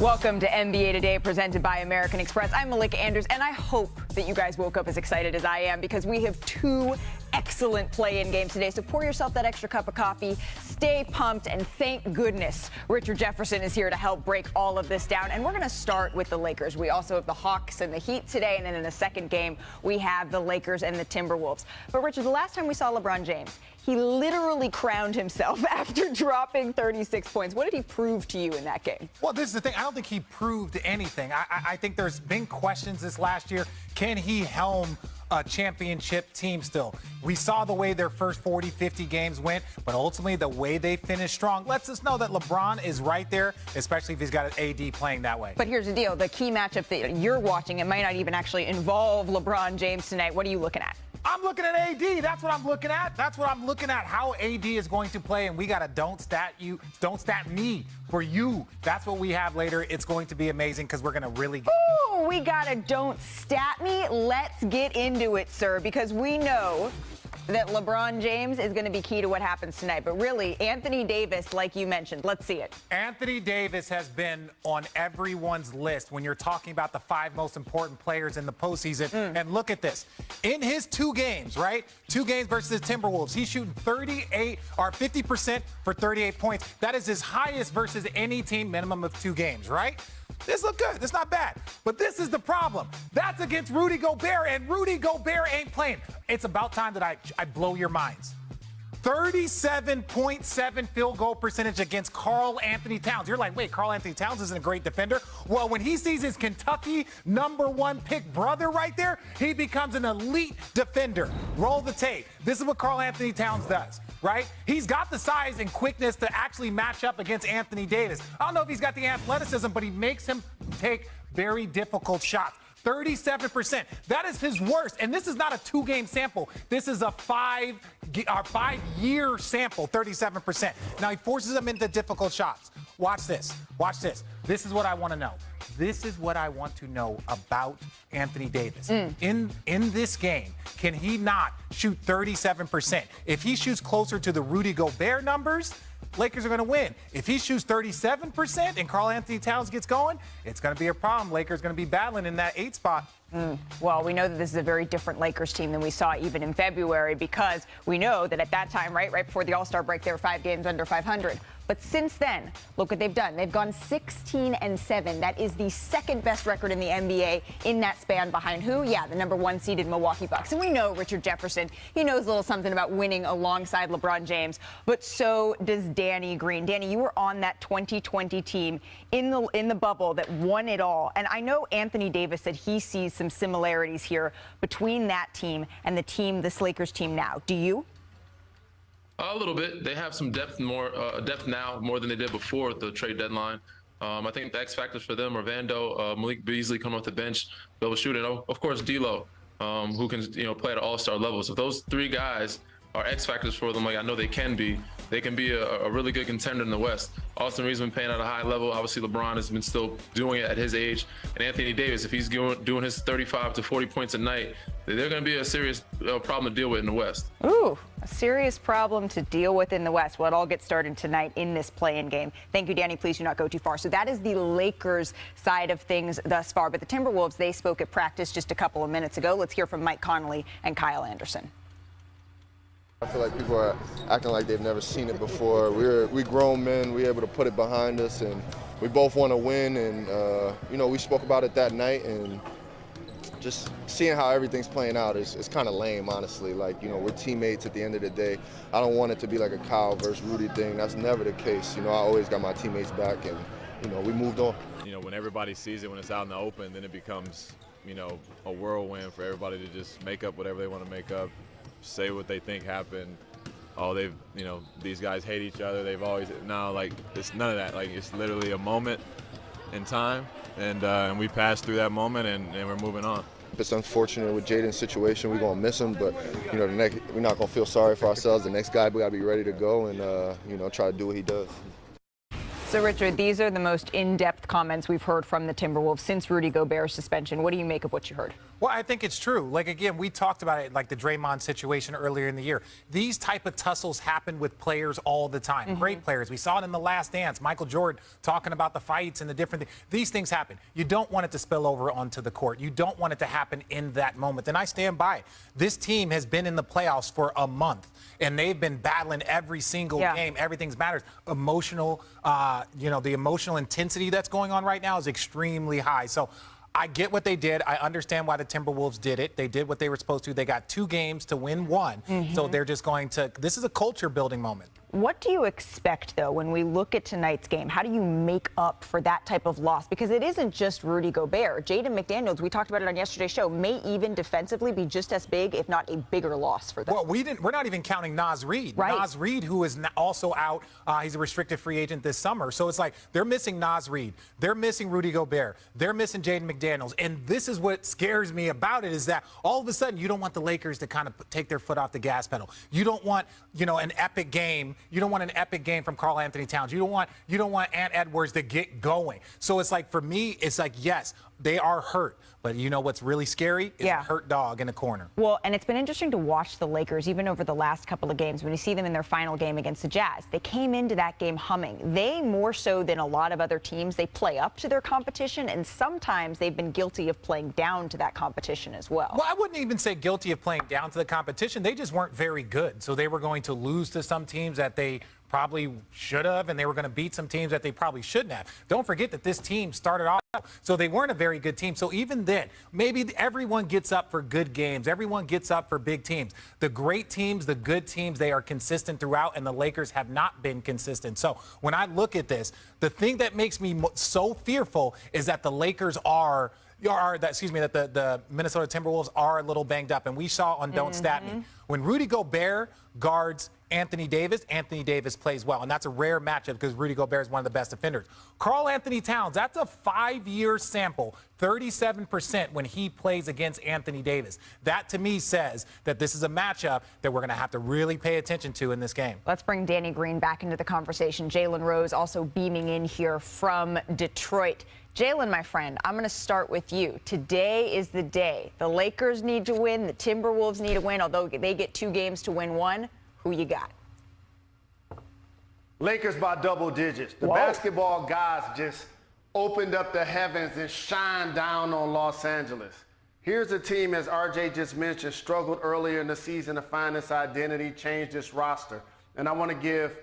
Welcome to NBA Today, presented by American Express. I'm Malika Andrews, and I hope that you guys woke up as excited as I am because we have two excellent play-in games today. So pour yourself that extra cup of coffee, stay pumped, and thank goodness Richard Jefferson is here to help break all of this down. And we're going to start with the Lakers. We also have the Hawks and the Heat today, and then in the second game, we have the Lakers and the Timberwolves. But Richard, the last time we saw LeBron James, he literally crowned himself after dropping 36 points. What did he prove to you in that game? Well, this is the thing. I don't think he proved anything. I think there's been questions this last year. Can he helm a championship team still? We saw the way their first 40, 50 games went, but ultimately the way they finished strong lets us know that LeBron is right there, especially if he's got an AD playing that way. But here's the deal. The key matchup that you're watching, it might not even actually involve LeBron James tonight. What are you looking at? I'm looking at AD. That's what I'm looking at. That's what I'm looking at, how AD is going to play, and we got to don't stat me for you. That's what we have later. It's going to be amazing because we're going to really Ooh, we got to don't stat me. Let's get into it, sir, because we know that LeBron James is going to be key to what happens tonight. But really, Anthony Davis, like you mentioned, let's see it. Anthony Davis has been on everyone's list when you're talking about the 5 most important players in the postseason. And look at this. In his 2 games, right? 2 games versus the Timberwolves, he's shooting 50% for 38 points. That is his highest versus any team, minimum of 2 games, right? This look good. This not bad. But this is the problem. That's against Rudy Gobert, and Rudy Gobert ain't playing. It's about time that I blow your minds. 37.7 field goal percentage against Karl Anthony Towns. You're like, wait, Karl Anthony Towns isn't a great defender? Well, when he sees his Kentucky #1 pick brother right there, he becomes an elite defender. Roll the tape. This is what Karl Anthony Towns does, right? He's got the size and quickness to actually match up against Anthony Davis. I don't know if he's got the athleticism, but he makes him take very difficult shots. 37%. That is his worst. And this is not a 2-game sample. This is a 5-year sample, 37%. Now he forces them into difficult shots. Watch this. Watch this. This is what I want to know. This is what I want to know about Anthony Davis. In this game, can he not shoot 37%? If he shoots closer to the Rudy Gobert numbers, Lakers are going to win. If he shoots 37% and Karl Anthony Towns gets going, it's going to be a problem. Lakers going to be battling in that 8 spot. Well, we know that this is a very different Lakers team than we saw even in February because we know that at that time, right before the All-Star break, they were 5 games under 500. But since then, look what they've done. They've gone 16-7. That is the second best record in the NBA in that span behind who? Yeah, the #1 seeded Milwaukee Bucks. And we know Richard Jefferson, he knows a little something about winning alongside LeBron James, but so does Danny Green. Danny, you were on that 2020 team in the bubble that won it all. And I know Anthony Davis said he sees some similarities here between that team and the team, this Lakers team now. Do you? A little bit. They have some depth now more than they did before the trade deadline. I think the X factors for them are Vando, Malik Beasley coming off the bench, be able to shoot, and of course D'Lo, who can play at an all-star level. So those 3 guys are X factors for them. Like I know they can be. They can be a really good contender in the West. Austin Reeves has been playing at a high level. Obviously, LeBron has been still doing it at his age. And Anthony Davis, if he's doing his 35 to 40 points a night, they're going to be a serious problem to deal with in the West. Ooh, a serious problem to deal with in the West. Well, it all gets started tonight in this play-in game. Thank you, Danny. Please do not go too far. So that is the Lakers side of things thus far. But the Timberwolves, they spoke at practice just a couple of minutes ago. Let's hear from Mike Conley and Kyle Anderson. I feel like people are acting like they've never seen it before. We grown men. We're able to put it behind us, and we both want to win. And we spoke about it that night, and just seeing how everything's playing out is kind of lame, honestly. Like we're teammates at the end of the day. I don't want it to be like a Kyle versus Rudy thing. That's never the case. I always got my teammates back, and we moved on. When everybody sees it, when it's out in the open, then it becomes a whirlwind for everybody to just make up whatever they want to make up. Say what they think happened. Oh, these guys hate each other. They've always, it's none of that. Like, it's literally a moment in time, and we passed through that moment, and we're moving on. It's unfortunate with Jaden's situation. We're going to miss him, but, we're not going to feel sorry for ourselves. The next guy, we got to be ready to go and, try to do what he does. So, Richard, these are the most in-depth comments we've heard from the Timberwolves since Rudy Gobert's suspension. What do you make of what you heard? Well, I think it's true. Like, again, we talked about it, like the Draymond situation earlier in the year. These type of tussles happen with players all the time. Great players. We saw it in The Last Dance. Michael Jordan talking about the fights and the different things. These things happen. You don't want it to spill over onto the court. You don't want it to happen in that moment. And I stand by it. This team has been in the playoffs for a month, and they've been battling every single game. Everything matters. Emotional, the emotional intensity that's going on right now is extremely high. So I get what they did. I understand why the Timberwolves did it. They did what they were supposed to. They got 2 games to win 1. So they're just going to – this is a culture-building moment. What do you expect, though, when we look at tonight's game? How do you make up for that type of loss? Because it isn't just Rudy Gobert. Jaden McDaniels, we talked about it on yesterday's show, may even defensively be just as big, if not a bigger loss for them. Well, we're not even counting Naz Reid. Right. Naz Reid, who is also out, he's a restricted free agent this summer. So it's like they're missing Naz Reid. They're missing Rudy Gobert. They're missing Jaden McDaniels. And this is what scares me about it, is that all of a sudden you don't want the Lakers to kind of take their foot off the gas pedal. You don't want, an epic game. You don't want an epic game from Karl Anthony Towns. You don't want Ant Edwards to get going. So it's like, for me, it's like, yes, they are hurt. But you know what's really scary is a hurt dog in the corner. Well, and it's been interesting to watch the Lakers, even over the last couple of games, when you see them in their final game against the Jazz. They came into that game humming. They, more so than a lot of other teams, they play up to their competition, and sometimes they've been guilty of playing down to that competition as well. Well, I wouldn't even say guilty of playing down to the competition. They just weren't very good. So they were going to lose to some teams that they probably should have, and they were going to beat some teams that they probably shouldn't have. Don't forget that this team started off, so they weren't a very good team. So even then, maybe everyone gets up for good games. Everyone gets up for big teams. The great teams, the good teams, they are consistent throughout, and the Lakers have not been consistent. So when I look at this, the thing that makes me so fearful is that the Lakers that the Minnesota Timberwolves are a little banged up. And we saw on Don't Stat Me, when Rudy Gobert guards Anthony Davis plays well. And that's a rare matchup because Rudy Gobert is one of the best defenders. Karl Anthony Towns, that's a 5-year sample, 37% when he plays against Anthony Davis. That, to me, says that this is a matchup that we're going to have to really pay attention to in this game. Let's bring Danny Green back into the conversation. Jalen Rose also beaming in here from Detroit. Jalen, my friend, I'm going to start with you. Today is the day. The Lakers need to win. The Timberwolves need to win, although they get 2 games to win 1. Who you got? Lakers by double digits. The basketball guys just opened up the heavens and shined down on Los Angeles. Here's a team, as RJ just mentioned, struggled earlier in the season to find its identity, change its roster. And I want to give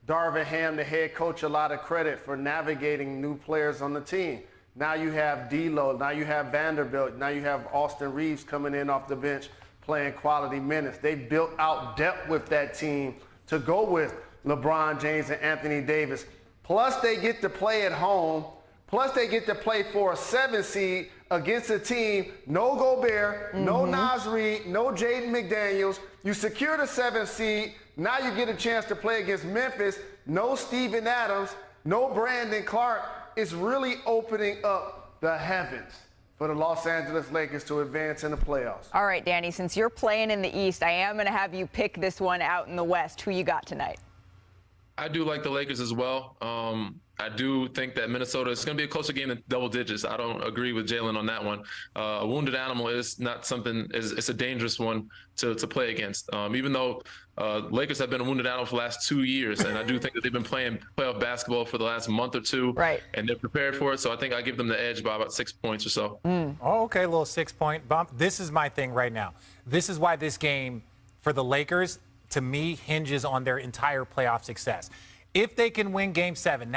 Darvin Ham, the head coach, a lot of credit for navigating new players on the team. Now you have D'Lo, now you have Vanderbilt, now you have Austin Reeves coming in off the bench playing quality minutes. They built out depth with that team to go with LeBron James and Anthony Davis. Plus they get to play at home. Plus they get to play for a 7 seed against a team, no Gobert, no Naz Reid, no Jaden McDaniels. You secure the 7 seed. Now you get a chance to play against Memphis. No Steven Adams, no Brandon Clark. It's really opening up the heavens for the Los Angeles Lakers to advance in the playoffs. All right, Danny, since you're playing in the East, I am going to have you pick this one out in the West. Who you got tonight? I do like the Lakers as well. I do think that Minnesota is going to be a closer game than double digits. I don't agree with Jalen on that one. A wounded animal is not something, it's a dangerous one to play against. Even though Lakers have been a wounded animal for the last 2 years, and I do think that they've been playing playoff basketball for the last month or two. Right. And they're prepared for it. So I think I give them the edge by about 6 points or so. Oh, okay, a little 6-point bump. This is my thing right now. This is why this game for the Lakers, to me, hinges on their entire playoff success. If they can win Game 7,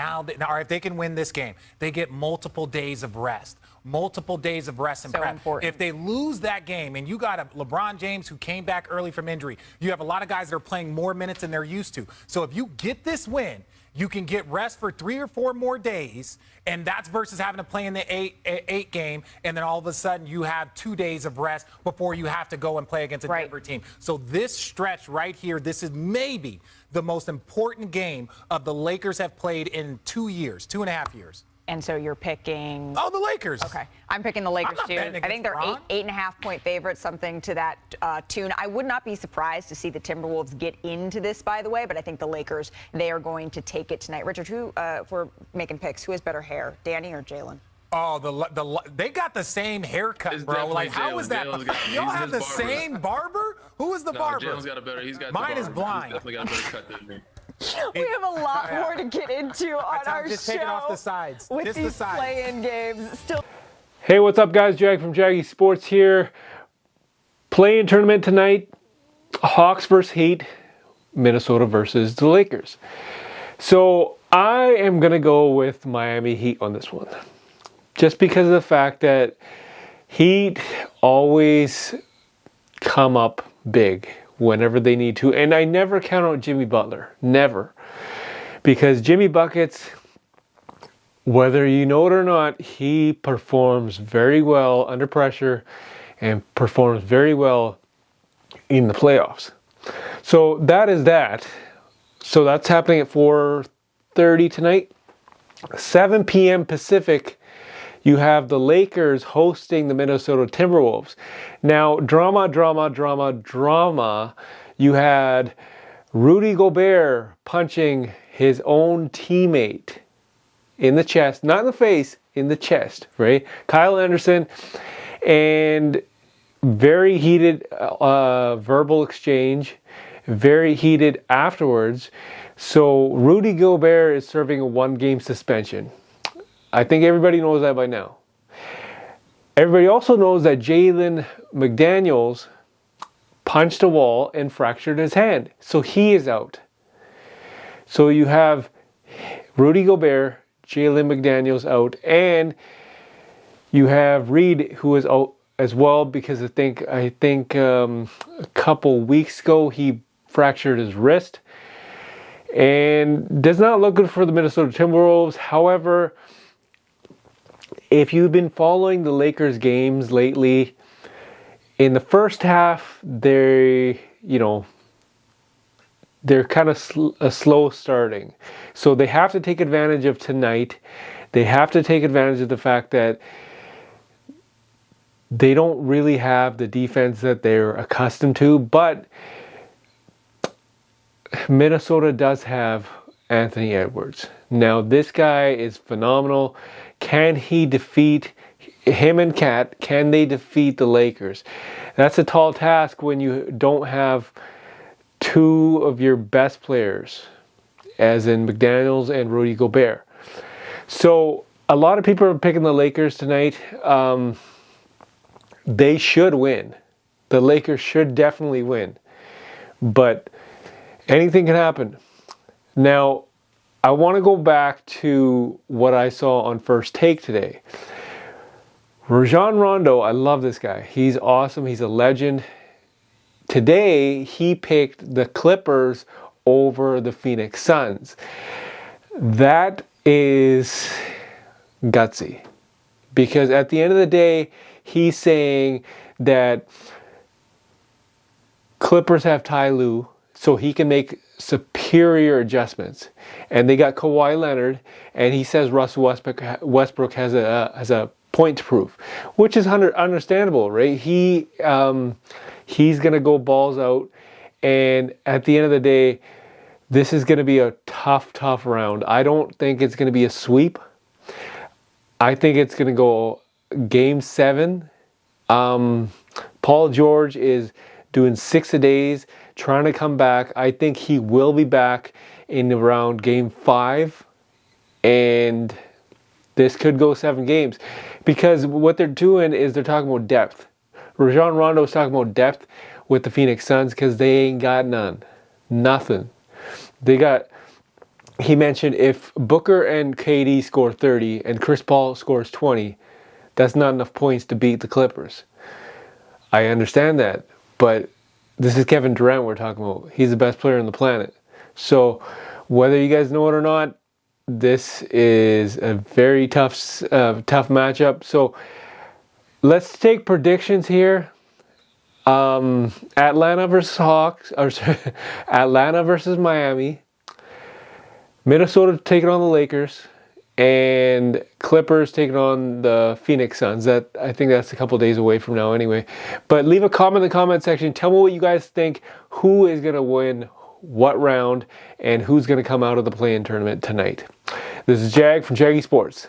or if they can win this game, they get multiple days of rest. Multiple days of rest and so prep. important. If they lose that game, and you got a LeBron James who came back early from injury, you have a lot of guys that are playing more minutes than they're used to. So if you get this win, you can get rest for 3 or 4 more days, and that's versus having to play in the 8 game, and then all of a sudden you have 2 days of rest before you have to go and play against a Denver team. So this stretch right here, this is maybe the most important game of the Lakers have played in 2 years, 2.5 years. And so you're picking... Oh, the Lakers. Okay. I'm picking the Lakers, too. I think they're 8.5-point favorites, something to that tune. I would not be surprised to see the Timberwolves get into this, by the way, but I think the Lakers, they are going to take it tonight. Richard, who, if we're making picks, who has better hair, Danny or Jalen? Oh, they got the same haircut, It's bro. Like, definitely how is that? Jalen's got- Y'all he's have the his barber. same barber? Who is the barber? Jalen's got a better. He's got. Mine the is barber. blind. He's definitely got a better cut than me. We have a lot more to get into on our just show. taking off the sides. With Just the these sides. play-in games. Still. Hey, what's up, guys? Jag from Jaggy Sports here. Play-in tournament tonight. Hawks versus Heat. Minnesota versus the Lakers. So I am going to go with Miami Heat on this one. Just because of the fact that Heat always come up big whenever they need to. And I never count out Jimmy Butler. Never. Because Jimmy Buckets, whether you know it or not, he performs very well under pressure and performs very well in the playoffs. So that is that. So that's happening at 4:30 tonight. 7 p.m. Pacific, you have the Lakers hosting the Minnesota Timberwolves. Now, drama. You had Rudy Gobert punching his own teammate in the chest, not in the face, in the chest, right? Kyle Anderson, and very heated verbal exchange, very heated afterwards. So Rudy Gobert is serving a 1-game suspension. I think everybody knows that by now. Everybody also knows that Jalen McDaniels punched a wall and fractured his hand. So he is out. So you have Rudy Gobert, Jalen McDaniels out, and you have Reed, who is out as well, because I think a couple weeks ago he fractured his wrist, and does not look good for the Minnesota Timberwolves. However, if you've been following the Lakers games lately, in the first half, they're kind of slow starting. So they have to take advantage of tonight. They have to take advantage of the fact that they don't really have the defense that they're accustomed to, but Minnesota does have Anthony Edwards. Now, this guy is phenomenal. Can he defeat him and Cat? Can they defeat the Lakers? That's a tall task when you don't have two of your best players, as in McDaniels and Rudy Gobert. So a lot of people are picking the Lakers tonight. They should win. The Lakers should definitely win. But anything can happen. Now, I want to go back to what I saw on First Take today. Rajon Rondo, I love this guy. He's awesome. He's a legend. Today, he picked the Clippers over the Phoenix Suns. That is gutsy. Because at the end of the day, he's saying that Clippers have Ty Lue, so he can make superior adjustments. And they got Kawhi Leonard, and he says Russell Westbrook has a point to prove, which is understandable, right? He's gonna go balls out, and at the end of the day, this is gonna be a tough round. I don't think it's gonna be a sweep. I think it's gonna go Game 7. Paul George is doing 6-a-days, trying to come back. I think he will be back in around Game 5, and this could go 7 games, because what they're doing is they're talking about depth. Rajon Rondo is talking about depth with the Phoenix Suns because they ain't got nothing. He mentioned if Booker and KD score 30 and Chris Paul scores 20, that's not enough points to beat the Clippers. I understand that, but this is Kevin Durant we're talking about. He's the best player on the planet. So whether you guys know it or not, this is a very tough matchup. So let's take predictions here. Atlanta versus Atlanta versus Miami. Minnesota taking on the Lakers, and Clippers taking on the Phoenix Suns. I think that's a couple days away from now anyway. But leave a comment in the comment section. Tell me what you guys think. Who is going to win what round, and who's going to come out of the play-in tournament tonight. This is Jag from Jaggy Sports.